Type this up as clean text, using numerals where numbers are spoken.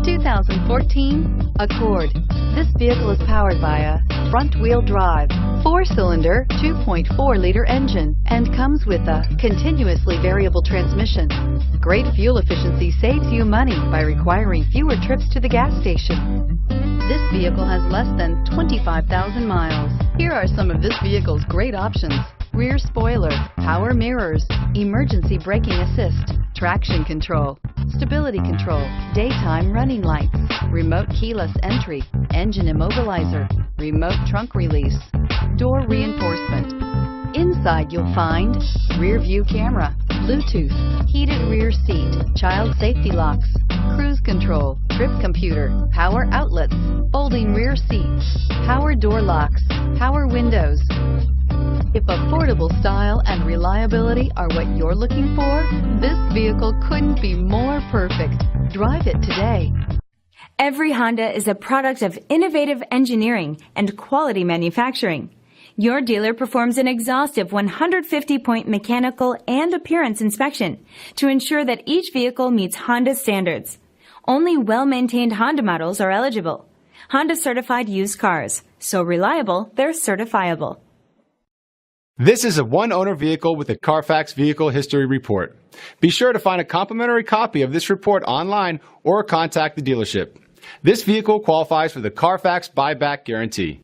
2014 Accord. This vehicle is powered by a front-wheel drive, 4-cylinder, 2.4-liter engine, and comes with a continuously variable transmission. Great fuel efficiency saves you money by requiring fewer trips to the gas station. This vehicle has less than 25,000 miles. Here are some of this vehicle's great options: rear spoiler, power mirrors, emergency braking assist, traction control, stability control, daytime running lights, remote keyless entry, engine immobilizer, remote trunk release, door reinforcement. Inside you'll find rear view camera, Bluetooth, heated rear seat, child safety locks, cruise control, trip computer, power outlets, folding rear seats, power door locks, power windows. If affordable style and reliability are what you're looking for, this vehicle couldn't be more perfect. Drive it today. Every Honda is a product of innovative engineering and quality manufacturing. Your dealer performs an exhaustive 150-point mechanical and appearance inspection to ensure that each vehicle meets Honda standards. Only well-maintained Honda models are eligible. Honda certified used cars, so reliable they're certifiable. This is a one-owner vehicle with a CARFAX Vehicle History Report. Be sure to find a complimentary copy of this report online or contact the dealership. This vehicle qualifies for the CARFAX Buyback Guarantee.